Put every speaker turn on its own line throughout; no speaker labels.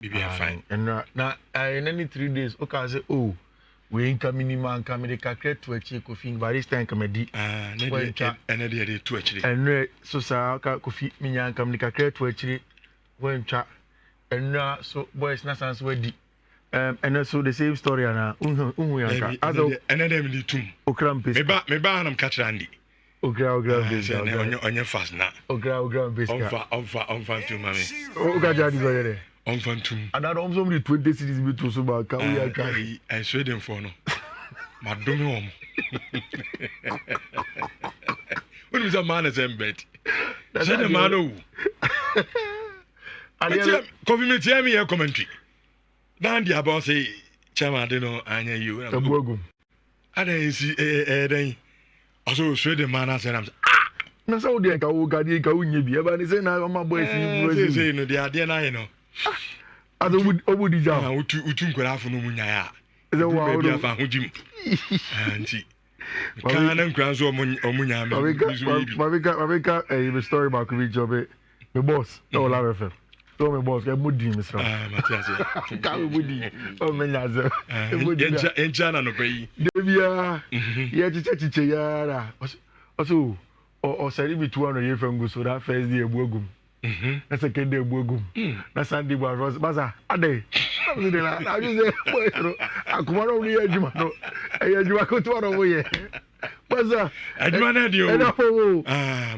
Be fine.
And now in any 3 days, okay, say, oh, we ain't coming in, man, coming to calculate to a check coffee, but this time comedy.
And they to actually.
And so, sir, coffee, me, and come to calculate to a check when chat. And so, boys, not sans wedding. And also the same story, and
another minute too.
Okram Piss.
Me ban am catch Randy.
Ogra,
on your fast now.
Ogra, Piss.
On to mommy.
Oga, Jadi,
on to.
And I don't know 20 cities between so
I swear them for no. Madam home. When was a man as embed? Say the man who. Coffee me tell me your commentary. Dandy about say chairman I don't know anya you.
Tabogum.
I don't see then. Also swear the man as I'm
na so dey ka wo ga dey ka wo nye bi e ba ni say na ma boy si
say no dey ade na you know.
Aso obudi jam.
Utu nkwara afo no munya ya.
Is wa
o dey afa hojim. Anti. Kan na nkwara so omunya me.
Mabeka a story about Kobe job. My boss, no la FM. So my boss, get mudi Mr.
Matias.
Ka mudi. O menyaze.
Enchana no pay.
Debia. Ye chiche ya ra. Also or say be 200 years from go so that first day ebuogum. Na second day ebuogum. Na Sunday was baza ade. I just say boy no. Akumaro ni ejuma no. Ejuma ko to ro ye. Baza.
Ejuma na di o.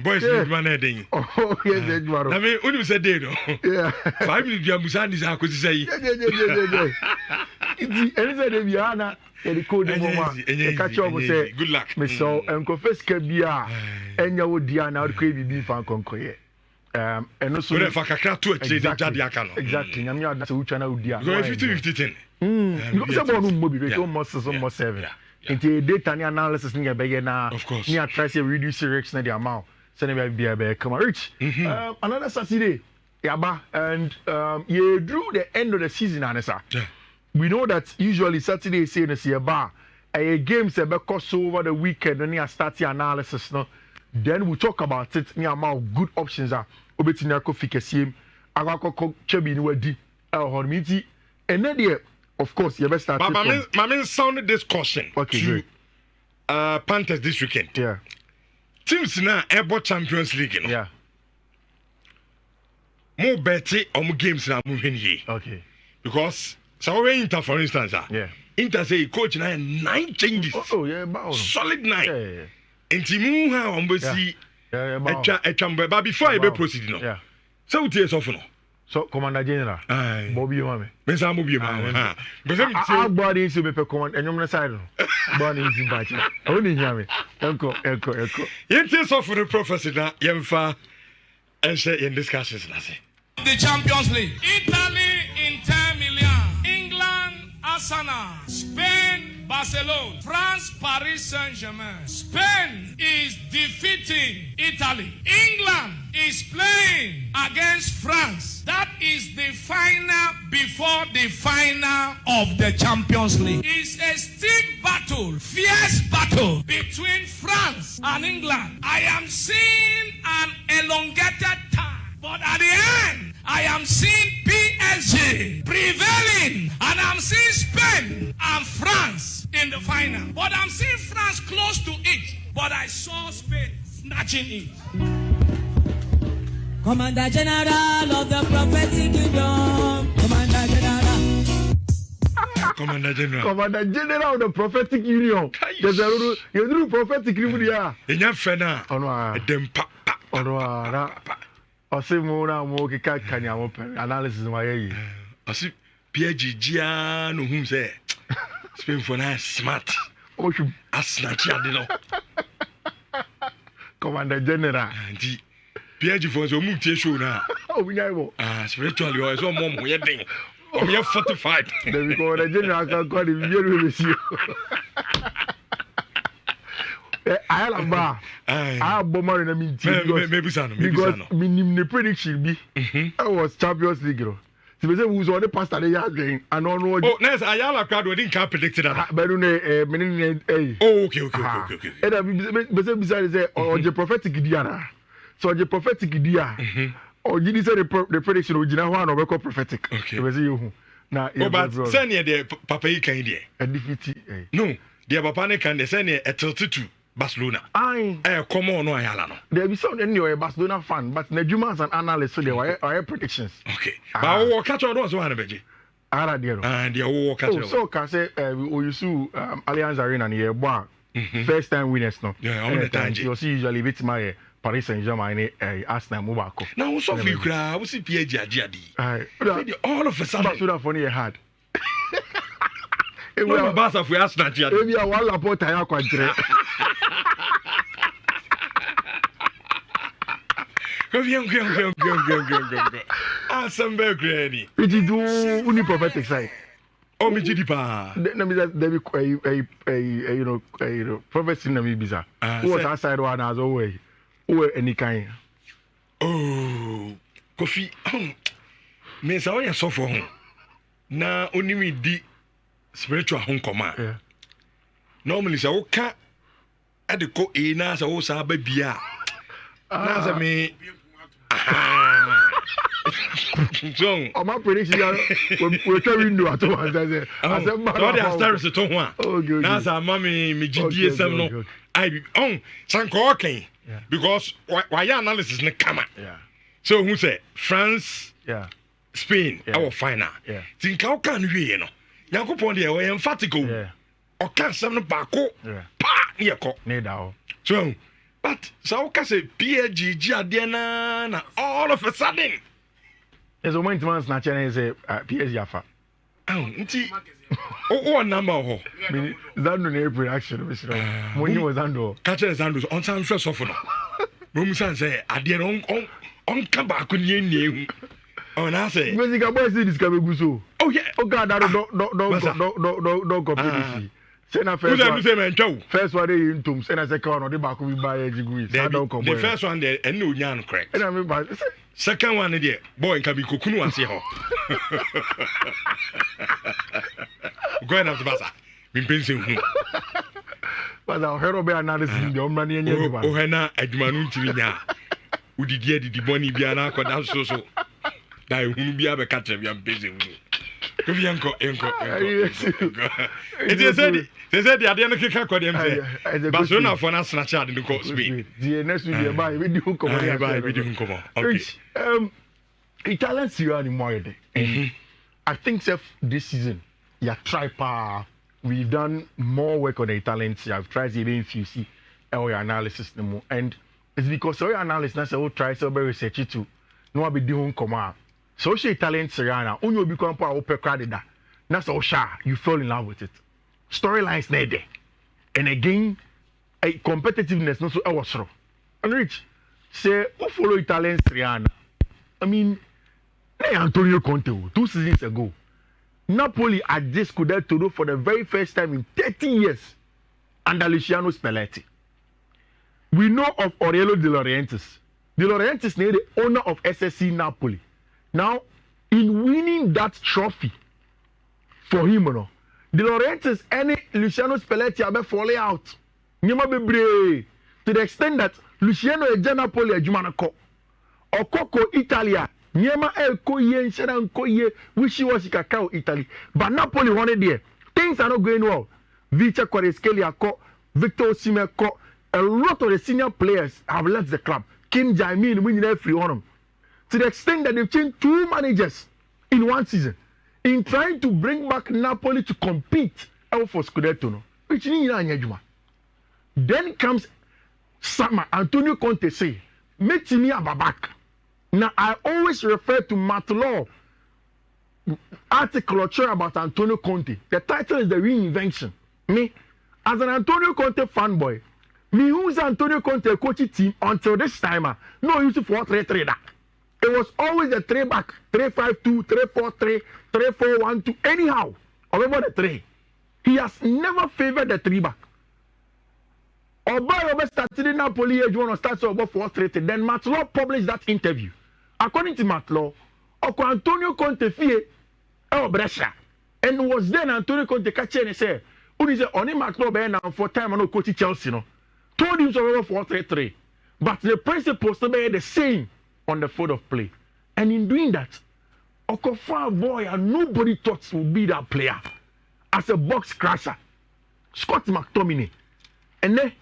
Boys ejuma na dey.
Oh yes ejuma ro.
Na me unu say dey no.
Yeah.
5 minutes dia musa ni sa ko si say.
Yeah. Iti enze de biana the code mama e catch up say
good luck
me so confess ka bia enya wo dia na wo ko bibi fan konkoye and also
we fa kakra to actually the jade aka no
exactly nyam ya say ucha na wo dia
go 50-50 10
because say no mo bi be so more 7 into data ni analysis ni be na ni try say reduce risks na the amount say na be come rich another Saturday yaba and you drew the end of the season anasa we know that usually Saturday say no see a bar a game say be cost over the weekend when you start the analysis no then we talk about it ni amount of good options are obetina ko fikesiem agakoko chebi ni wadi hormiti and then of course you best start
Mama sounded this caution
to
Panthers this weekend.
Yeah.
Teams now able Champions League, you know.
Yeah.
More betting on games now moving here.
Okay.
Because so we Inter for instance,
yeah.
Inter say coach now 9 changes.
Oh yeah,
solid 9.
Yeah.
And Timu ha on be see but before I be proceed no.
Yeah.
So what is often.
So Commander General. Bobby Mame.
Mensa Bobby Mame.
Our body is to be command and you side. Body is in batch. Only hear me. Echo.
Yet so for the prophecy na yemfa and say in discussions na say.
The Champions League. Italy Inter Milan. England Arsenal. Spain Barcelona. France Paris Saint-Germain. Spain is defeating Italy. England is playing against France. That is the final before the final of the Champions League. It's a stiff battle, fierce battle between France and England. I am seeing an elongated time. But at the end, I am seeing PSG prevailing. And I'm seeing Spain and France in the final. But I'm seeing France close to it. But I saw Spain snatching it.
Commander General of the Prophetic Union.
Commander General.
Commander General of the Prophetic Union. There's a little, you do prophetic Union.
Enya fena. Dempa.
Ose mo na mo kika kanya mo analysis wa yi.
Ose PGG no hum say. Spain for na smart.
Oshum
asnati ade no.
Commander General.
Anti PG for so mu tie show na.
Oh we nyaibo.
Spiritually o so mo mo ye den. O me 45.
Then we go the General can call the video with you. I have bomber in a meeting because minimum prediction be I was Champions League. So we say who's on the past and they are going and on what.
Oh, nice. Ayala crowd we didn't predict that.
But okay. And beside say or the prophetic Diana. So the prophetic dia Oh, you said the prediction original one or record prophetic.
Okay.
It was you. Now,
but send the papa you can there.
A defeat.
No, the papa can they send a 32 Barcelona. Come on, no, Ayala.
There be some anyway Barcelona fan, but Nejuma as an analyst, so there were predictions.
Okay. But I will catch on those one, Beji. And the war catch.
So, can say, we use Allianz Arena near Bois. First time winners, no.
Yeah, on the time.
You see, usually bit my Paris Saint-Germain, Arsenal, Mubako.
Now, so if you cry, we see PG. All of a sudden,
that's what funny had.
It will pass if we ask that.
Maybe I want to put a quadre.
Ah, some very granny.
It is do prophetic side.
Oh, me jidipa.
There be prophecy na me bizarre. Who was outside one as always? Who any kind?
Oh, Kofi. Me say we so for home. Na oni me di spiritual home command. Normally say o ka e de ko e na say o sa ba bia. Na say me John,
my prediction we tell window at once. I said,
all the stars to one.
Okay.
Now, say, mommy, me GDSM no. I be Sanko okay. Because why analysis ne come.
Yeah.
So who say France?
Yeah.
Spain. Our final.
Yeah.
Think how can we no? Yankopon dey we emphatic o.
Yeah.
O kan sam no baako.
Yeah.
Pa ne ko.
Ne da.
So, but so can say PSG ade na all of a sudden.
There's a moment man snatch and say PSG afa.
Nti o number ho.
Zando na production we should. Money was Zando.
Catch Zando on san fresh off no. Mo san say ade on ka ba ko nie nie. Oh na say.
Music boy see this can be so.
Oh yeah.
Oh God, don't competition. Say na first one. First one they into say na second one they back we buy a degree.
The first one there and no nyan correct.
And I mean but
second one there boy can be kokunu ase ho. Go and after basa. Me pense hu.
But our hero be analysis the omra ne nya ba.
O he na adwuma no ntimi nya. Udidi adidi boni bia na akoda so. Dai hunu bia be ka tre bia pense hu. If you enko. It is said the idea no kika kwa dem say. Barcelona for na snatch out in the Spain.
The next week buy we do come. Okay. Italian Serie A more day. I think this season you try we've done more work on the Italian Serie A. I've tried even Fiifi our analysis and it's because our analysis na say we try so very research it too. No be doing come. So she Italian Serie A na only become part of credit that. That's all you fall in love with it. Storylines there. And again, a competitiveness not so I was wrong. And Rich, say who follow Italian Serie A? I mean, Antonio Conte 2 seasons ago. Napoli at this Scudetto for the very first time in 30 years under Luciano Spalletti. We know of Aurelio De Laurentiis. De Laurentiis is the owner of SSC Napoli. Now, in winning that trophy for him, De Laurentiis and Luciano Spalletti are falling out. To the extent that Luciano is Napoli Jumanako. Okoko Italia. Niema Koye and Sharon Koye, wishy-washy cacao Italy. But Napoli wanted there. Things are not going well. Vicha Kvaratskhelia, Victor Osimhen, a lot of the senior players have left the club. Kim Jae-min winning every one of them. To the extent that they've changed 2 managers in 1 season in trying to bring back Napoli to compete for Scudetto. Which means then comes Sama Antonio Conte say, "Make me a back." Now I always refer to Matt Law article about Antonio Conte. The title is The Reinvention. Me, as an Antonio Conte fanboy, me who's Antonio Conte coaching team until this time, no use for 4-3-3 that. It was always a 3-back, 3-5-2, 3-4-3, 3-4-1-2, anyhow. Remember the 3. He has never favored the 3-back. Oba started in Napoli age 1 or starts over 4-3-3. Then Matt Law published that interview. According to Matt Law, Antonio Conte fie Brescia. And was then Antonio Conte catching and say, "Uni say only Matt Law be now for time no coach Chelsea no." Told him so over 4-3-3. But the principles to be the same. on the field of play. And in doing that, Okofa boy, and nobody thought would be that player as a box crusher. Scott McTominay. And then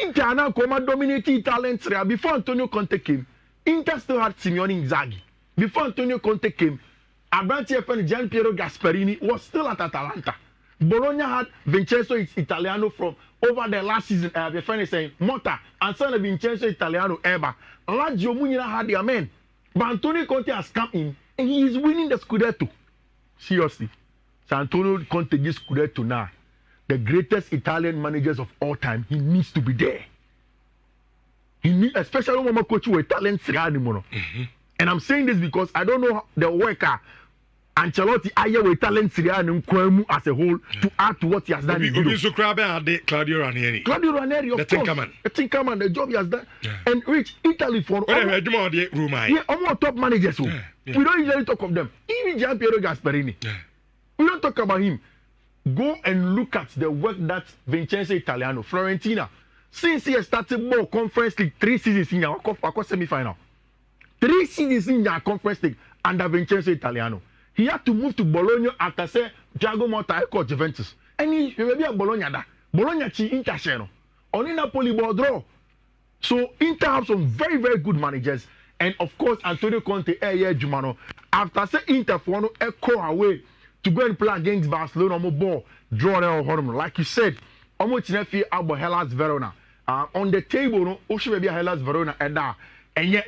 Inter now come dominating talents before Antonio Conte came. Inter still had Simeone Inzaghi. Before Antonio Conte came, Abranti FN Gian Piero Gasperini was still at Atalanta. Bologna had Vincenzo Italiano from over the last season. The friend is saying Motta and son of Vincenzo Italiano Eba. Lazio Munina had their men. But Antonio Conte has come in and he is winning the Scudetto. Seriously. So Antonio Conte gets Scudetto now. The greatest Italian managers of all time, he needs to be there. He needs, especially when I'm coaching with Italian Serie A anymore. And I'm saying this because I don't know the worker Ancelotti aye with Italian Serie A and Kwemu as a whole to add to what he has done in Europe.
Claudio Ranieri.
Claudio Ranieri, of course. The Tinkerman, the job he has done. And reach Italy for almost top managers. We don't usually talk of them. Even Gian Piero Gasperini. We don't talk about him. Go and look at the work that Vincenzo Italiano, Fiorentina, since he has started ball conference league 3 seasons in your semi-final. 3 seasons in your conference league under Vincenzo Italiano. He had to move to Bologna after say Thiago Motta called Juventus. And he will be a Bologna da. Bologna chi Inter sheno. Only Napoli ball draw. So Inter have some very, very good managers. And of course Antonio Conte Jumano. After say Inter for no echo away to go and play against Barcelona, ball draw there. Like you said, almost never about Hellas Verona. On the table, no, Oshie be Hellas Verona and yet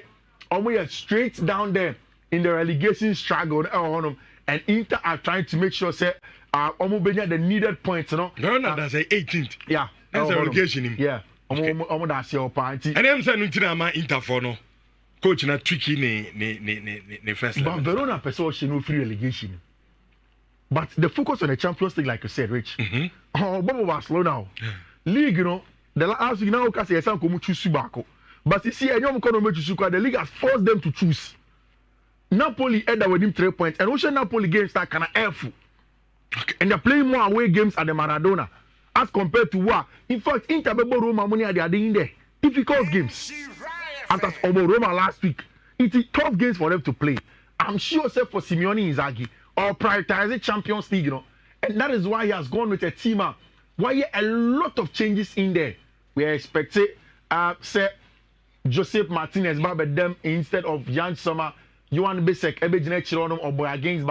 almost straight down there in the relegation struggle. And Inter are trying to make sure say almost the needed points. No,
that's 18th.
Yeah,
that's a relegation.
Yeah, almost that's your party.
And I'm saying Inter for no coach na tricky ne first.
But Verona person she no free relegation. But the focus on the Champions League, like you said, Rich. Barcelona. League, the last week now, because yes, I'm going to choose Subako. But you see, the league has forced them to choose. Napoli ended with him 3 points, and also Napoli games that kind of airful. And they're playing more away games at the Maradona as compared to what. In fact, Inter Roma money they are doing there. Difficult games. After Roma last week, it's tough games for them to play. I'm sure, say for Simeone Inzaghi. Or prioritizing Champions League, and that is why he has gone with a team up. Why a lot of changes in there. We are expecting, say, Joseph Martinez, but them instead of Jan Sommer, Johan Bisek, Ebejine Chironom, or boy against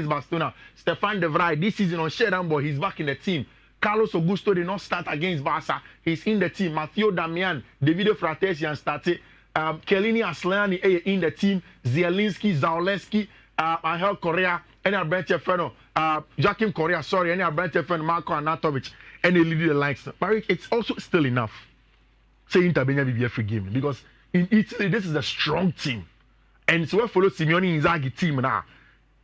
Barcelona. Stefan De Vrij this season on Sheridan, boy, he's back in the team. Carlos Augusto did not start against Barca. He's in the team. Matteo Damian, Davide Fratesian started. Kelini Asllani in the team. Zielinski, Zauleski. Angel Correa, any Brent Feno, Joaquim Correa, sorry, any Brent Feno, Marco Anatovic, and they lead the likes. But it's also still enough. Say Inter will be a free game because in Italy this is a strong team, and so we follow Simeone Inzaghi team now,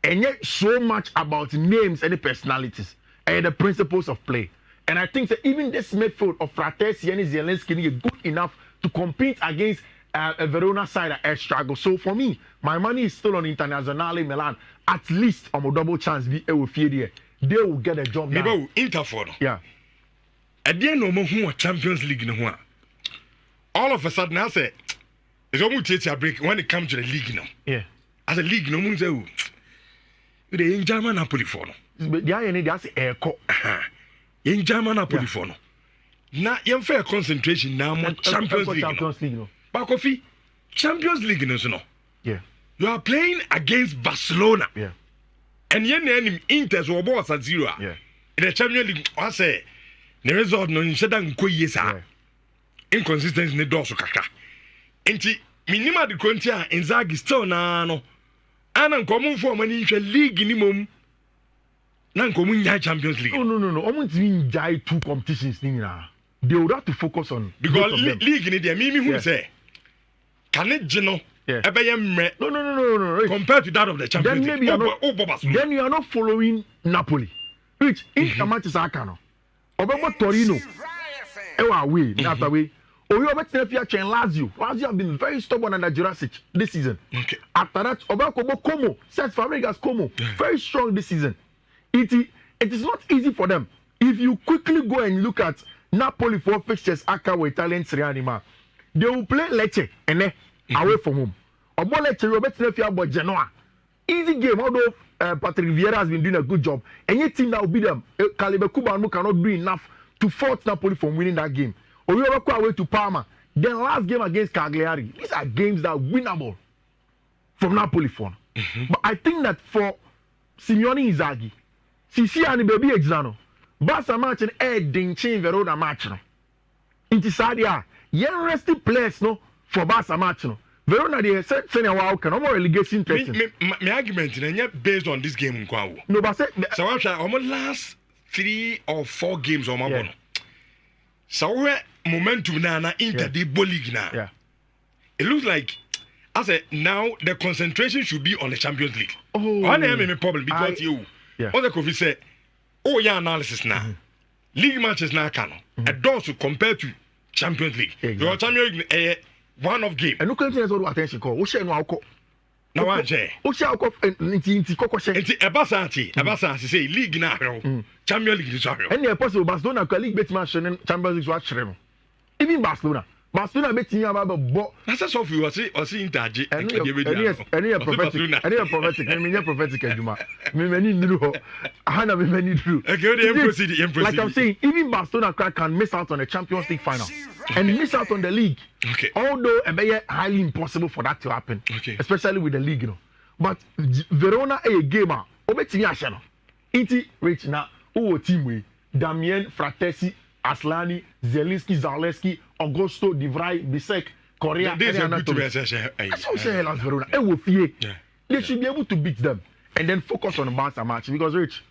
and yet so much about names and the personalities and the principles of play. And I think that even this midfield of Fratesi and Zielinski is good enough to compete against a Verona side at struggle. So for me, my money is still on Internazionale Milan. At least on a double chance be able to they will get a job done.
Inter for
yeah.
At the end of the Champions League, all of a sudden I say it's almost take a break when it comes to the league now.
Yeah.
As a league, no one say the in German Napoli for
no. That's echo.
In German Napoli for no. Now you fair concentration now more Champions League. Bakofi, Champions League no.
Yeah.
You are playing against Barcelona.
Yeah.
And your name Inter so boss at 0.
Yeah.
In the Champions League, I say the result no you said nko yesa. Inconsistency ne do so kakra. Enti minima de konti a Inzaghi still na no. Ana nkomo for mani hwe league ni mom. Na nkomo nya Champions League.
No. Almost win jai 2 competitions ni na. They would have to focus on
because league ni there me who say can it gino no. Compared to that of the Champions
League.
Then
you are not following Napoli. Which in Manchester Cano. Obama Torino. Away after way. Or you have Lazio. Lazio have been very stubborn under Jurassic this season.
Okay.
After that, Obama Como. Seth Fabregas Como. Very strong this season. It is not easy for them. If you quickly go and look at Napoli for fixtures Aka with Italian Serie A, they will play Lecce and away from home. Lecce you better if you about Genoa. Easy game, although Patrick Vieira has been doing a good job. Any team that will beat them, Calibre Kubanu cannot do enough to force Napoli from winning that game. Or you go away to Parma. Then last game against Cagliari. These are games that are winnable from Napoli for. But I think that for Simeone Inzaghi, Sisi and baby exano, Barca match and Dinchen Verona match no. Inti sadia, yen resting players no for Barca match no. Verona they said wow can no more relegation threat.
My argument is based on this game nkwa.
No, but say
so I'm sure almost last 3 or 4 games on my bono. So we momentum na Inter the league now.
Yeah.
It looks like I said now the concentration should be on the Champions League.
Oh,
I have a problem because other coffee say, oh yeah, analysis now. League matches now can a does compared to Champions League. Your Champions League one of game.
And no country has all attention call. Who share no alcohol?
Now I say.
Who share alcohol? Inti koko share.
Inti Ebasati say league now. Champions League is sorry.
Any possible Barcelona league bet match and Champions League watch them. Even Barcelona bet team about but
that's all you was see Inter.
Any prophetic. I mean prophetic Juma. Me many do. Hana me many do.
Okay,
like I'm saying, even Barcelona can miss out on the Champions League final and miss out on the league.
Okay.
Although it's highly impossible for that to happen.
Okay.
Especially with the league, you know. But Verona a gamer. Obetini ashano. Iti rich na uwo team we Damien Fratesi, Aslani, Zelinski, Zaleski, Augusto, Divray, Bisek, Korea.
They should
be able to beat them and then focus on the Barca match because Rich,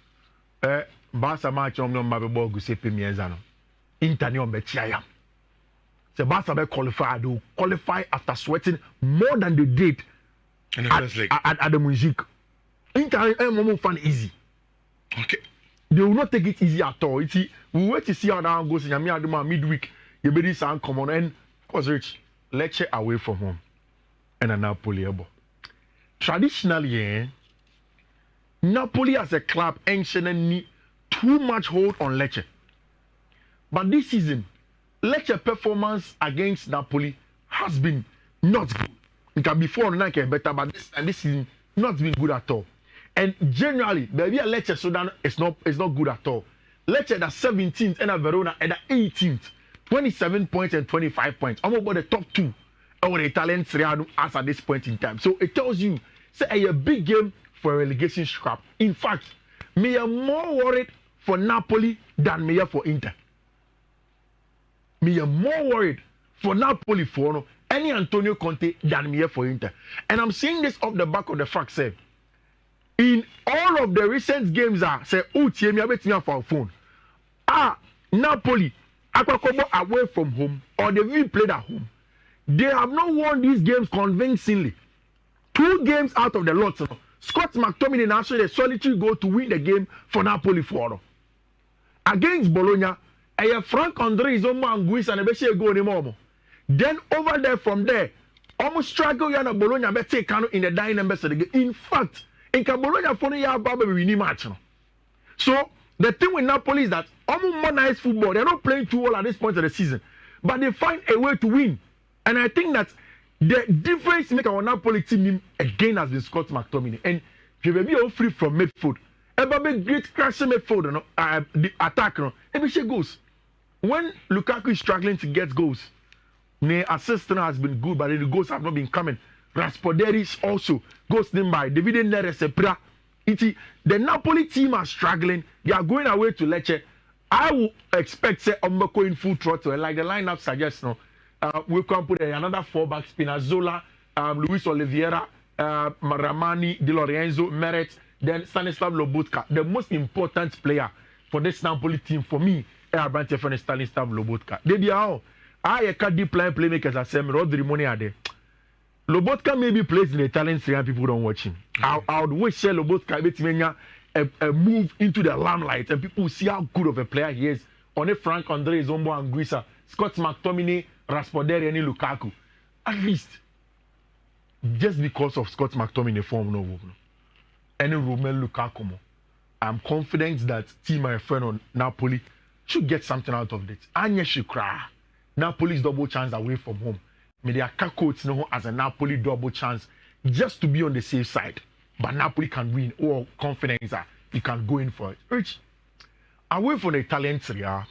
Barca match on Mabebo Giuseppe Miezano. Inter on Bechiaya. So Barca be qualified. They will qualify after sweating more than they did at the Music. Inter is fun easy.
Okay.
They will not take it easy at all. We wait to see how that goes in Yami midweek. You better sound common and cause Rich. Lecce away from home and a Napoli. Traditionally, Napoli as a club ancient need too much hold on Lecce. But this season, Lecce performance against Napoli has been not good. It can be 4-9 better, but this season not been good at all. And generally, baby Lecce Sudan is not good at all. Lecce at 17th and Verona at 18th, 27 points and 25 points. I'm about the top 2 of the Italian Serie A as at this point in time. So it tells you, say a big game for a relegation scrap. In fact, me are more worried for Napoli than me are for Inter. Me are more worried for Napoli for any Antonio Conte than me are for Inter. And I'm saying this off the back of the fact, say, in all of the recent games, say, me abet me for phone. Napoli, Akwakobo away from home, or they've even played at home. They have not won these games convincingly. 2 games out of the lot. Scott McTominay actually a solitary goal to win the game for Napoli for against Bologna. Frank Andre is almost Anguissa and a goal anymore. Then over there from there, almost struggle yana Bologna but take in the dying numbers of the game. In fact, in Bologna for the Baba we match. So the thing with Napoli is that almost more nice football. They're not playing too well at this point of the season, but they find a way to win. And I think that the difference make our Napoli team again has been Scott McTominay. And he will be all free from midfield. Ever be great crashing midfield, the attack, every shit goes. When Lukaku is struggling to get goals, the assistant has been good, but the goals have not been coming. Raspadori also goes named by David Neresepra. The Napoli team are struggling. They are going away to Lecce. I will expect say Ombako in full throttle, like the lineup suggests. We can put another 4-back: Spinazzola, Luis Oliveira, Ramani, Di Lorenzo, Meret, then Stanislav Lobotka. The most important player for this Napoli team for me is Stanislav Lobotka. They be how I can't deep line playmakers as Sam Rodri money are there. Lobotka maybe plays in the Italian Serie A, people don't watch him. I would wish Lobotka a move into the limelight and people see how good of a player he is. On a Frank Andre Zombo Anguissa, Scott McTominay, Raspadori, and Lukaku. At least, just because of Scott McTominay form no any Romelu Lukaku, I'm confident that team my friend on Napoli should get something out of it. Anya should cry. Napoli's double chance away from home. Maybe a coach no as a Napoli double chance just to be on the safe side. But Napoli can win or confidence that you can go in for it. Rich, away from the Italian Serie A,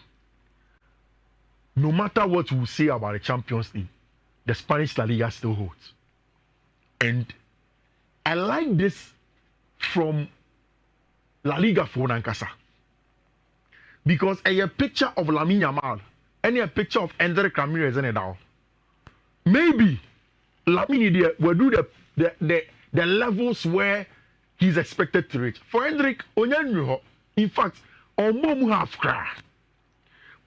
no matter what we say about the Champions League, the Spanish La Liga still holds. And I like this from La Liga for Nankasa. Because a picture of Lamine Yamal and a picture of Endrick Ramirez in it now. Maybe Lamine will do the levels where he's expected to reach. For Endrick, in fact, Omomu have cry.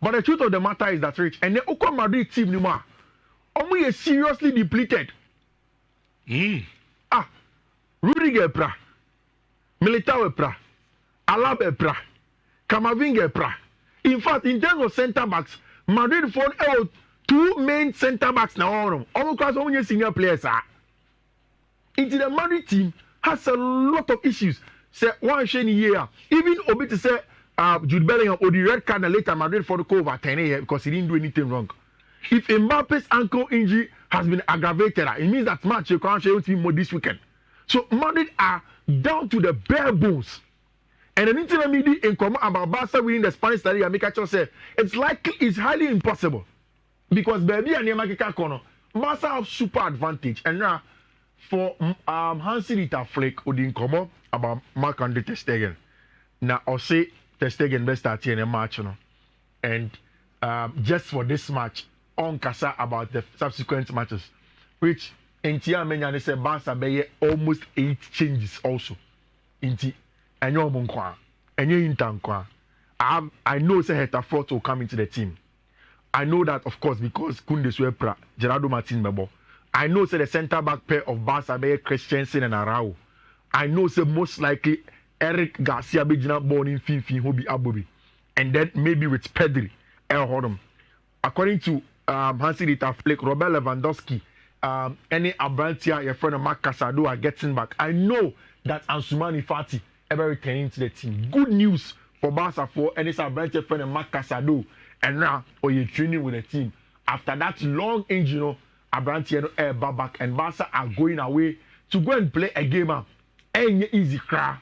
But the truth of the matter is that Rich and the Oko Madrid team Numa is seriously depleted. Rudiger pra, Militao pra, Alaba pra, Camavinga pra. In fact, in terms of centre backs, Madrid found out 2 main centre backs now. Almost only senior players are. Into the Madrid team has a lot of issues. Say one shiny year, even Obi to say Jude Bellingham or the red card later Madrid for the cover 10 years because he didn't do anything wrong. If Mbappe's ankle injury has been aggravated, it means that match you can't show more this weekend. So Madrid are down to the bare bones. And an intermediate in comment about Barca winning the Spanish La Liga, Mikacho said it's highly impossible because baby and Yamakika Kono, Barca have super advantage. And now for Hansi Flick who didn't come up about Marc-Andre ter Stegen. Now I'll say ter Stegen best start in a match, and just for this match, on Kasa about the subsequent matches, which in Tia Menya said Barca be almost 8 changes also. Inti enyo monkwa, enyo intankwa. I know say Hetafort will come into the team. I know that of course because Kunde Suepra, Gerardo Martin Mebo. I know say the centre back pair of Barca be Christensen and Arau. I know say most likely Eric Garcia be born in Fiifi who be Abobi. And then maybe with Pedri, El Hodom. According to Hansi Flick, Robert Lewandowski, any Abrantia, your friend Marc Casado are getting back. I know that Ansumani Fati ever returning to the team. Good news for Barca for any Abrantia friend Marc Casado. And now, you're training with the team. After that long injury, Abrantia back and Barca are going away to go and play a game. Any easy cry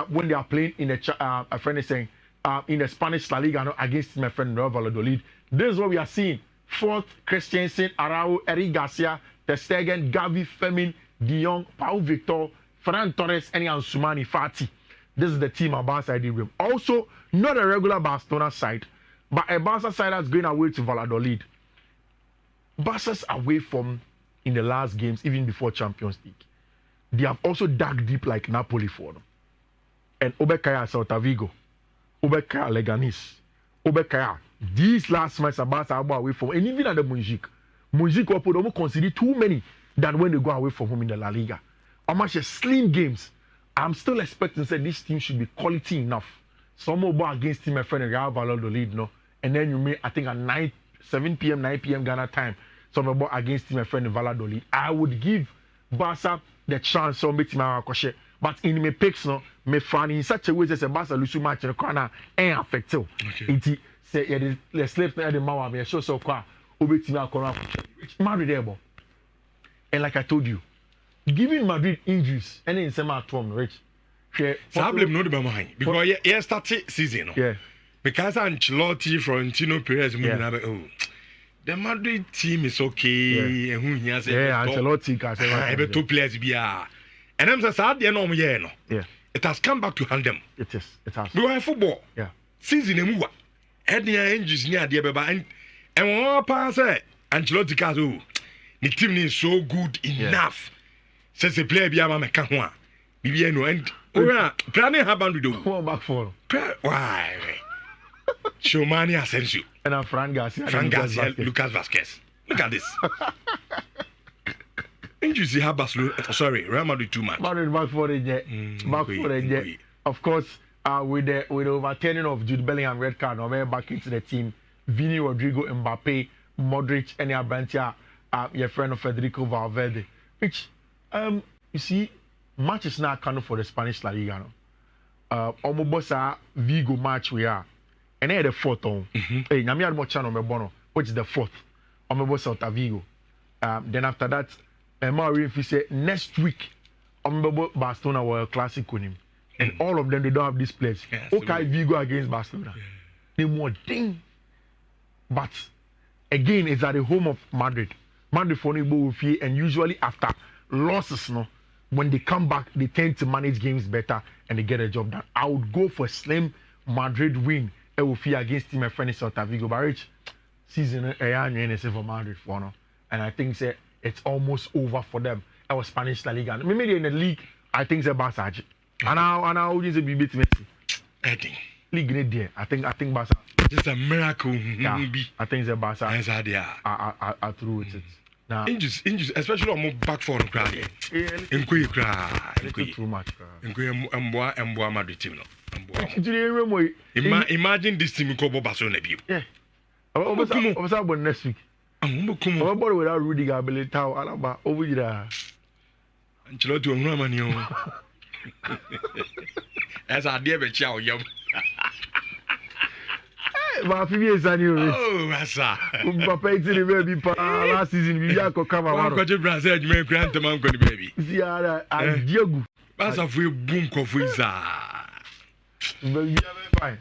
when they are playing in the a friend is saying in the Spanish La Liga against my friend Real Valladolid. This is what we are seeing. Fourth, Christensen, Arau, Eric Garcia, ter Stegen, Gavi, Femin, De Jong, Pau Victor, Ferran Torres, and Ansumani Fati. This is the team at Barca room. Also, not a regular Barcelona side, but a Barca side that's going away to Valladolid. Barca's away from in the last games, even before Champions League. They have also dug deep like Napoli for them. And Obekaya Celta Vigo, Obekaya Leganis, Obekaya. These last matches Barca are away from, and even at the Munjik will consider too many than when they go away from home in the La Liga. Almost slim games. I'm still expecting that this team should be quality enough. Some will go against him, my friend Real Valladolid, no, and then you may I think at 7 p.m., 9 p.m. Ghana time. Some will go against him, my friend Valladolid. I would give Barca the chance of meeting my Koshe, but in my picks, no, me fan in such a way as a Barca lose match in the corner and affect you. Okay. Say the slaves na the mawa me show so kwa obetimi akora Madrid able. And like I told you, giving Madrid injuries any in sema atom Rich.
So blame no the behind because yeah started season no.
Yeah.
Because Ancelotti, Florentino Perez the Madrid team is okay. And who say
Ancelotti can say
two players be and I'm sad they no no.
Yeah.
It has come back to hand them.
It has.
We have football.
Yeah.
Season emu Eddie Angels near the beba and one pass Ancelotti Kazu. The team is so good enough. Since the player be a mama kahwa. Bibiano and planning happen to do.
Come back for
why? Shomani Asensio.
And I'm Fran Garcia,
Lucas Vasquez. Look at this. Angels have Barcelona. Sorry, Real Madrid too much.
Madrid back for the jet. Back for the jet. Of course. With the overturning of Jude Bellingham red card, now back into the team, Vini, Rodrigo, Mbappe, Modric, and Abrantia, your friend of Federico Valverde. Which, you see, match is now coming for the Spanish La Liga. Omobosa Vigo match we are, and then the fourth on. Hey, Namiad Mochano Mebono, which is the fourth. Omobosa Celta Vigo. Then after that, Mario said next week, Barcelona were a classic on him. And all of them, they don't have these players. Okay, Vigo against Barcelona. They more ding. But again, it's at the home of Madrid. Madrid for Nibo and usually after losses, no, when they come back, they tend to manage games better and they get a job done. I would go for a slim Madrid win. It will be against Team Friendly Celta Vigo. But rich season, for Madrid for no. And I think it's almost over for them. I was Spanish La Liga. Maybe in the league, I think it's Barca. And I would just be beat Messi.
I think
league in there. I think Barca.
Just a miracle.
Yeah, I think it's Barca.
I
through with it.
Now, injuries, especially on my back for the crowd. Inquire cry.
Too much.
Inquire Madrid team. Imagine this team called Barcelona.
Yeah. What's up next week? Nobody without Rudy Gabelli Tau Alaba over there.
Ancelotti on Romano. As I dare be chow yum.
But Fiifi is a new.
Oh, Massa.
Papa is in the baby last season. We are going to come out.
Coach Brazil, you may grant the man, baby.
See, I Diego.
That's a free boom coffee.
Very fine.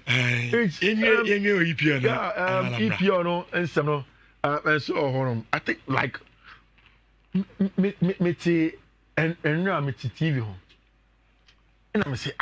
EPO
no, and some no, and so I think like me and TV home, and I'm say